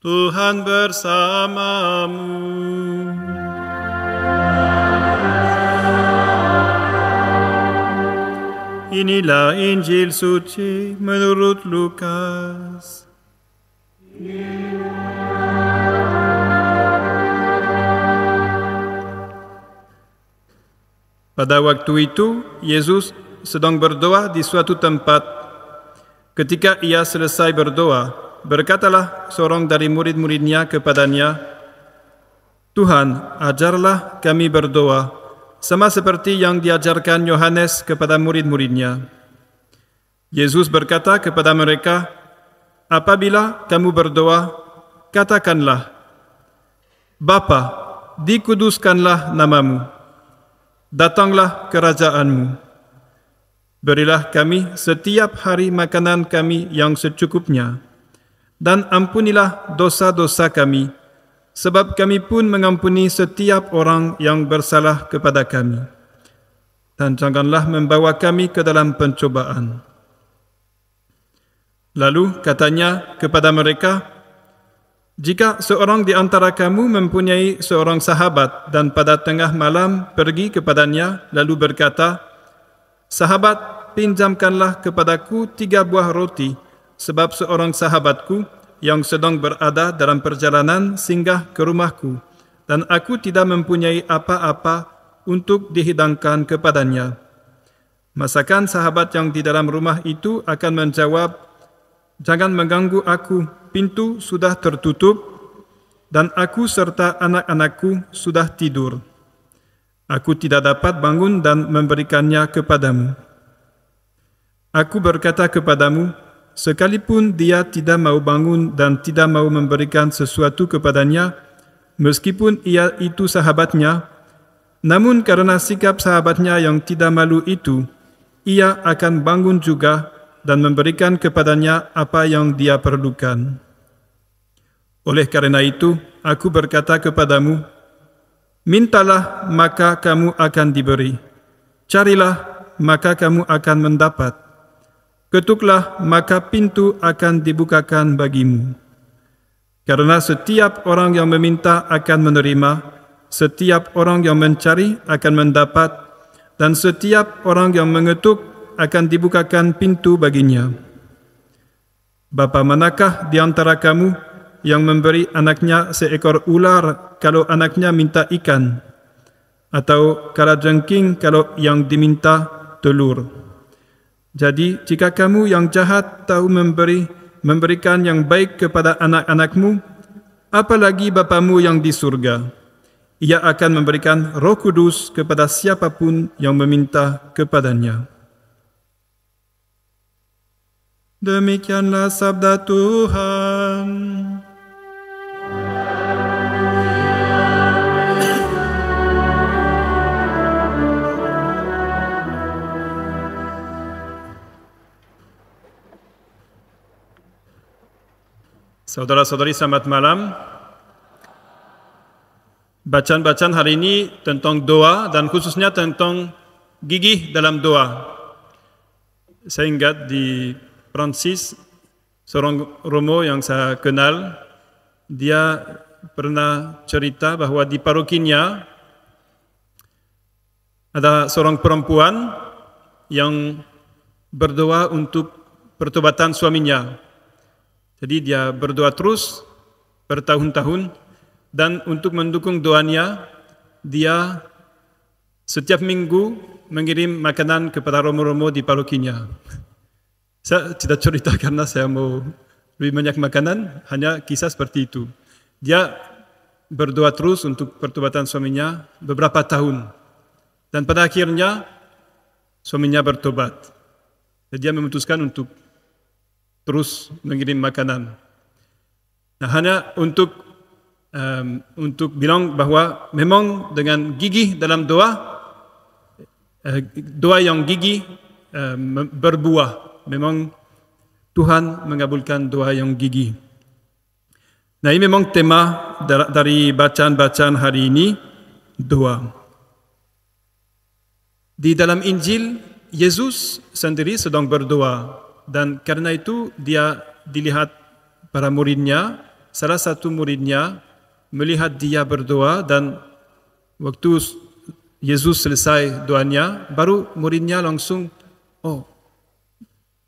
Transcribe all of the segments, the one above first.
Tuhan bersamamu. Inilah Injil suci menurut Lukas. Pada waktu itu, Yesus sedang berdoa di suatu tempat. Ketika ia selesai berdoa, berkatalah seorang dari murid-muridnya kepadanya, "Tuhan, ajarlah kami berdoa, sama seperti yang diajarkan Yohanes kepada murid-muridnya." Yesus berkata kepada mereka, "Apabila kamu berdoa, katakanlah, Bapa, dikuduskanlah namamu, datanglah kerajaanmu. Berilah kami setiap hari makanan kami yang secukupnya, dan ampunilah dosa-dosa kami, sebab kami pun mengampuni setiap orang yang bersalah kepada kami. Dan janganlah membawa kami ke dalam pencobaan." Lalu katanya kepada mereka, "Jika seorang di antara kamu mempunyai seorang sahabat dan pada tengah malam pergi kepadanya lalu berkata, 'Sahabat, pinjamkanlah kepadaku 3 buah roti, sebab seorang sahabatku yang sedang berada dalam perjalanan singgah ke rumahku, dan aku tidak mempunyai apa-apa untuk dihidangkan kepadanya.' Masakan sahabat yang di dalam rumah itu akan menjawab, 'Jangan mengganggu aku, pintu sudah tertutup, dan aku serta anak-anakku sudah tidur. Aku tidak dapat bangun dan memberikannya kepadamu.' Aku berkata kepadamu, sekalipun dia tidak mau bangun dan tidak mau memberikan sesuatu kepadanya, meskipun ia itu sahabatnya, namun karena sikap sahabatnya yang tidak malu itu, ia akan bangun juga dan memberikan kepadanya apa yang dia perlukan. Oleh karena itu, aku berkata kepadamu, mintalah maka kamu akan diberi, carilah maka kamu akan mendapat, ketuklah maka pintu akan dibukakan bagimu. Karena setiap orang yang meminta akan menerima, setiap orang yang mencari akan mendapat, dan setiap orang yang mengetuk akan dibukakan pintu baginya. Bapa manakah di antara kamu yang memberi anaknya seekor ular kalau anaknya minta ikan, atau kalajengking kalau yang diminta telur? Jadi, jika kamu yang jahat tahu memberikan yang baik kepada anak-anakmu, apalagi Bapamu yang di surga, ia akan memberikan Roh Kudus kepada siapapun yang meminta kepadanya." Demikianlah sabda Tuhan. Saudara-saudari, selamat malam. Bacaan-bacaan hari ini tentang doa dan khususnya tentang gigih dalam doa. Saya ingat di Prancis, seorang Romo yang saya kenal, dia pernah cerita bahwa di parokinya ada seorang perempuan yang berdoa untuk pertobatan suaminya. Jadi dia berdoa terus bertahun-tahun, dan untuk mendukung doanya, dia setiap minggu mengirim makanan kepada romo-romo di parokinya. Saya tidak cerita karena saya mau lebih banyak makanan, hanya kisah seperti itu. Dia berdoa terus untuk pertobatan suaminya beberapa tahun, dan pada akhirnya suaminya bertobat. Jadi dia memutuskan untuk terus mengirim makanan. Nah, hanya untuk bilang bahwa memang dengan gigih dalam doa, doa yang gigih berbuah. Memang Tuhan mengabulkan doa yang gigih. Nah, ini memang tema dari bacaan-bacaan hari ini, doa. Di dalam Injil, Yesus sendiri sedang berdoa. Dan karena itu dia dilihat para muridnya salah satu muridnya melihat dia berdoa dan waktu Yesus selesai doanya, baru muridnya langsung, oh,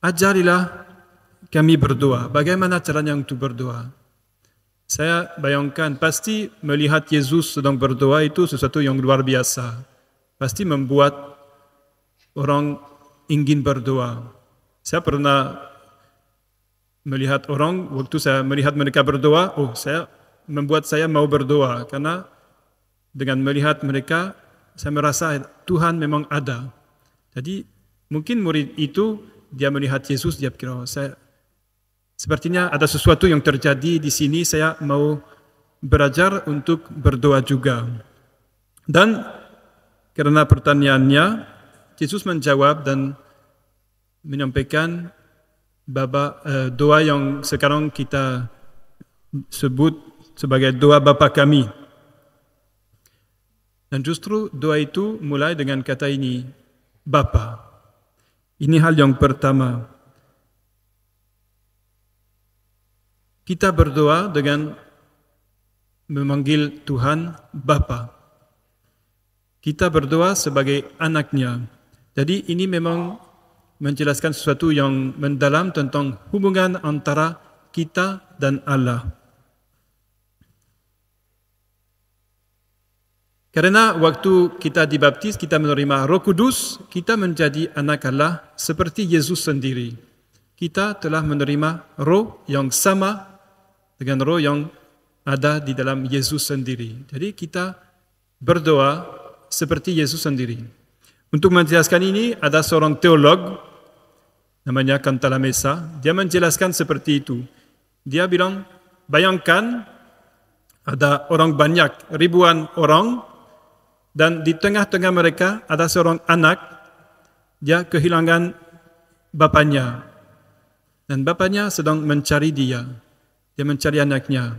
ajarilah kami berdoa. Bagaimana caranya untuk berdoa? Saya bayangkan, pasti melihat Yesus sedang berdoa itu sesuatu yang luar biasa. Pasti membuat orang ingin berdoa. Saya pernah melihat orang, waktu saya melihat mereka berdoa, membuat saya mau berdoa. Karena dengan melihat mereka, saya merasa Tuhan memang ada. Jadi mungkin murid itu, dia melihat Yesus, dia pikir, sepertinya ada sesuatu yang terjadi di sini, saya mau belajar untuk berdoa juga. Dan karena pertanyaannya, Yesus menjawab dan menyampaikan doa yang sekarang kita sebut sebagai doa Bapa kami. Dan justru doa itu mulai dengan kata ini, Bapa. Ini hal yang pertama. Kita berdoa dengan memanggil Tuhan Bapa. Kita berdoa sebagai anaknya. Jadi ini memang menjelaskan sesuatu yang mendalam tentang hubungan antara kita dan Allah. Karena waktu kita dibaptis, kita menerima Roh Kudus, kita menjadi anak Allah seperti Yesus sendiri. Kita telah menerima roh yang sama dengan roh yang ada di dalam Yesus sendiri. Jadi kita berdoa seperti Yesus sendiri. Untuk menjelaskan ini, ada seorang teolog, namanya Cantalamessa, dia menjelaskan seperti itu. Dia bilang, bayangkan ada orang banyak, ribuan orang, dan di tengah-tengah mereka ada seorang anak, dia kehilangan bapaknya. Dan bapaknya sedang mencari dia. Dia mencari anaknya.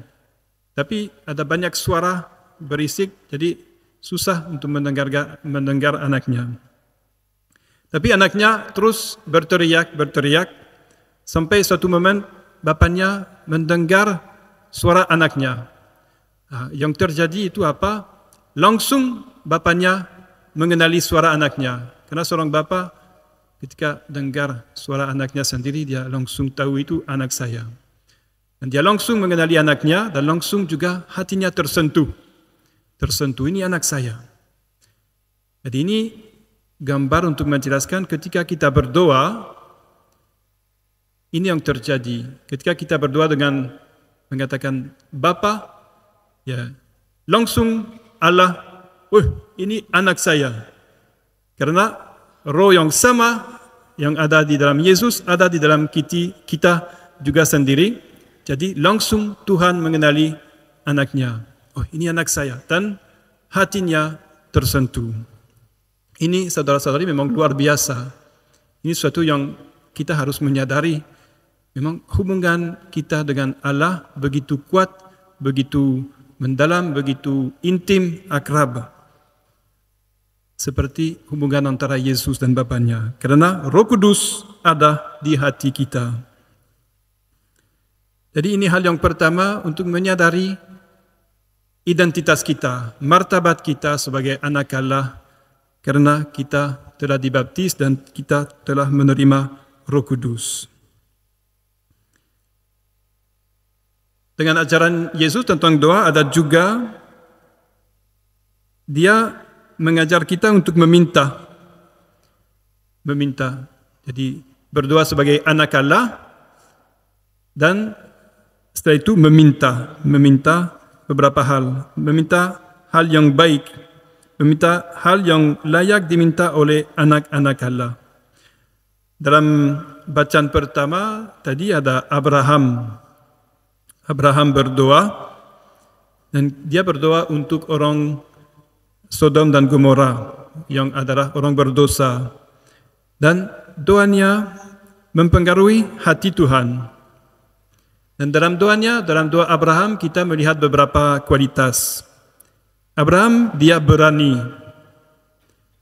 Tapi ada banyak suara berisik, jadi susah untuk mendengar anaknya. Tapi anaknya terus berteriak, sampai suatu momen bapaknya mendengar suara anaknya. Yang terjadi itu apa? Langsung bapaknya mengenali suara anaknya. Karena seorang bapa ketika dengar suara anaknya sendiri, dia langsung tahu itu anak saya. Dan dia langsung mengenali anaknya dan langsung juga hatinya tersentuh. Tersentuh, ini anak saya. Jadi ini gambar untuk menjelaskan ketika kita berdoa, ini yang terjadi. Ketika kita berdoa dengan mengatakan Bapa, ya langsung Allah, ini anak saya. Karena roh yang sama yang ada di dalam Yesus, ada di dalam kita juga sendiri. Jadi langsung Tuhan mengenali anaknya. Ini anak saya. Dan hatinya tersentuh. Ini saudara-saudari memang luar biasa. Ini sesuatu yang kita harus menyadari. Memang hubungan kita dengan Allah begitu kuat, begitu mendalam, begitu intim, akrab. Seperti hubungan antara Yesus dan Bapaknya. Karena Roh Kudus ada di hati kita. Jadi ini hal yang pertama untuk menyadari identitas kita, martabat kita sebagai anak Allah. Karena kita telah dibaptis dan kita telah menerima Roh Kudus. Dengan ajaran Yesus tentang doa ada juga dia mengajar kita untuk meminta. Meminta. Jadi berdoa sebagai anak Allah dan setelah itu meminta beberapa hal. Meminta hal yang baik. Meminta hal yang layak diminta oleh anak-anak Allah. Dalam bacaan pertama tadi ada Abraham. Abraham berdoa dan dia berdoa untuk orang Sodom dan Gomora yang adalah orang berdosa. Dan doanya mempengaruhi hati Tuhan. Dan dalam doa Abraham kita melihat beberapa kualitas. Abraham dia berani,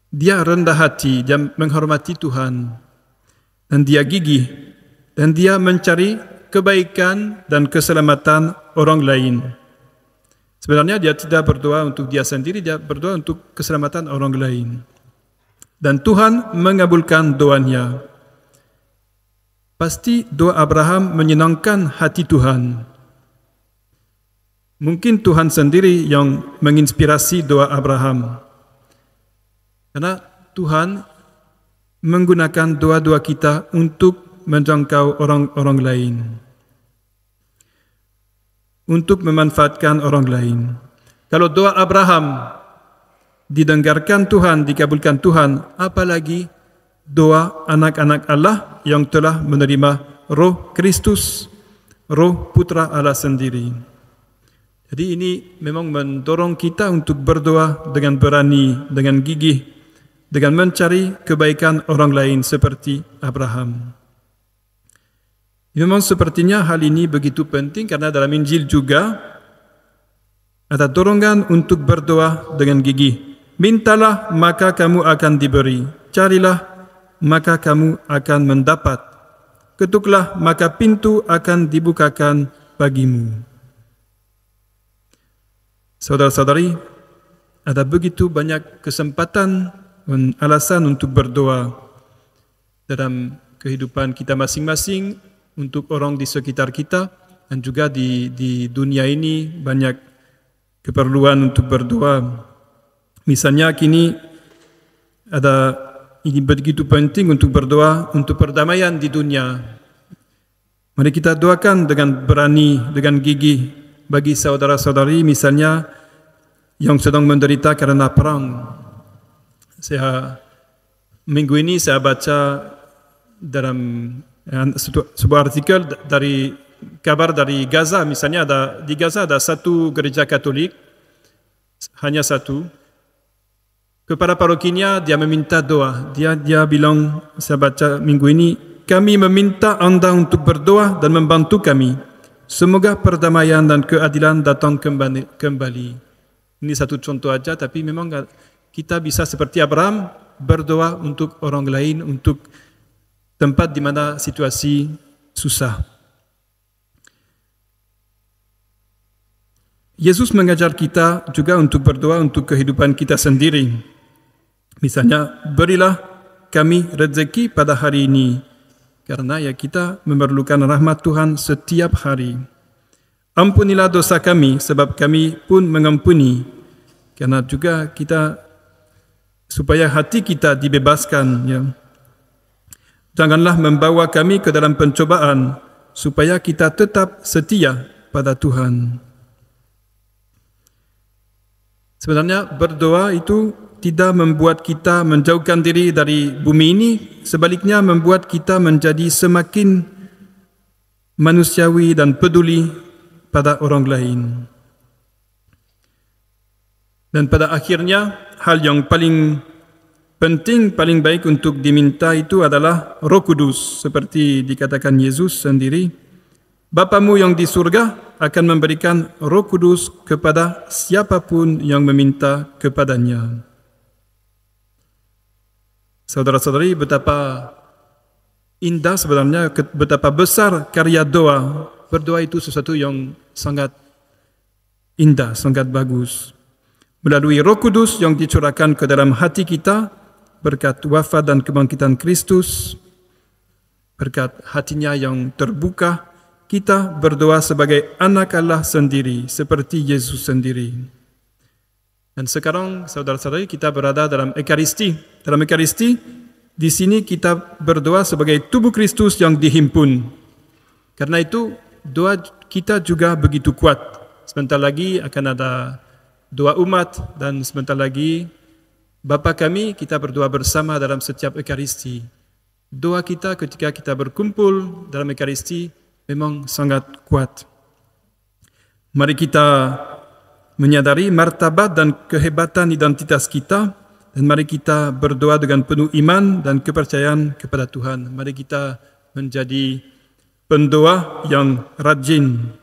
dia rendah hati, dia menghormati Tuhan, dan dia gigih, dan dia mencari kebaikan dan keselamatan orang lain. Sebenarnya dia tidak berdoa untuk dia sendiri, dia berdoa untuk keselamatan orang lain. Dan Tuhan mengabulkan doanya. Pasti doa Abraham menyenangkan hati Tuhan. Mungkin Tuhan sendiri yang menginspirasi doa Abraham. Karena Tuhan menggunakan doa-doa kita untuk menjangkau orang-orang lain. Untuk memanfaatkan orang lain. Kalau doa Abraham didengarkan Tuhan, dikabulkan Tuhan, apalagi doa anak-anak Allah yang telah menerima Roh Kristus, Roh Putra Allah sendiri. Jadi ini memang mendorong kita untuk berdoa dengan berani, dengan gigih, dengan mencari kebaikan orang lain seperti Abraham. Memang sepertinya hal ini begitu penting karena dalam Injil juga ada dorongan untuk berdoa dengan gigih. Mintalah maka kamu akan diberi, carilah maka kamu akan mendapat, ketuklah maka pintu akan dibukakan bagimu. Saudara-saudari, ada begitu banyak kesempatan dan alasan untuk berdoa dalam kehidupan kita masing-masing, untuk orang di sekitar kita, dan juga di dunia ini banyak keperluan untuk berdoa. Misalnya kini ini begitu penting untuk berdoa untuk perdamaian di dunia. Mari kita doakan dengan berani, dengan gigih bagi saudara-saudari misalnya yang sedang menderita karena perang. Minggu ini saya baca dalam sebuah artikel dari kabar dari Gaza. Misalnya di Gaza ada satu gereja Katolik, hanya satu. Kepada parokinya dia meminta doa. Dia bilang, saya baca minggu ini, kami meminta Anda untuk berdoa dan membantu kami. Semoga perdamaian dan keadilan datang kembali. Ini satu contoh aja, tapi memang kita bisa seperti Abraham berdoa untuk orang lain, untuk tempat di mana situasi susah. Yesus mengajar kita juga untuk berdoa untuk kehidupan kita sendiri. Misalnya, berilah kami rezeki pada hari ini, karena kita memerlukan rahmat Tuhan setiap hari. Ampunilah dosa kami, sebab kami pun mengampuni, karena juga kita, supaya hati kita dibebaskan. Janganlah membawa kami ke dalam pencobaan, supaya kita tetap setia pada Tuhan. Sebenarnya berdoa itu tidak membuat kita menjauhkan diri dari bumi ini, sebaliknya membuat kita menjadi semakin manusiawi dan peduli pada orang lain. Dan pada akhirnya, hal yang paling penting, paling baik untuk diminta itu adalah Roh Kudus, seperti dikatakan Yesus sendiri. Bapamu yang di surga akan memberikan Roh Kudus kepada siapapun yang meminta kepadanya. Saudara-saudari, betapa indah sebenarnya, betapa besar karya doa. Berdoa itu sesuatu yang sangat indah, sangat bagus. Melalui Roh Kudus yang dicurahkan ke dalam hati kita, berkat wafat dan kebangkitan Kristus, berkat hatinya yang terbuka, kita berdoa sebagai anak Allah sendiri, seperti Yesus sendiri. Dan sekarang, saudara-saudari, kita berada dalam Ekaristi. Dalam Ekaristi, di sini kita berdoa sebagai tubuh Kristus yang dihimpun. Karena itu, doa kita juga begitu kuat. Sebentar lagi akan ada doa umat, dan sebentar lagi Bapa kami, kita berdoa bersama dalam setiap Ekaristi. Doa kita ketika kita berkumpul dalam Ekaristi memang sangat kuat. Mari kita menyadari martabat dan kehebatan identitas kita, dan mari kita berdoa dengan penuh iman dan kepercayaan kepada Tuhan. Mari kita menjadi pendoa yang rajin.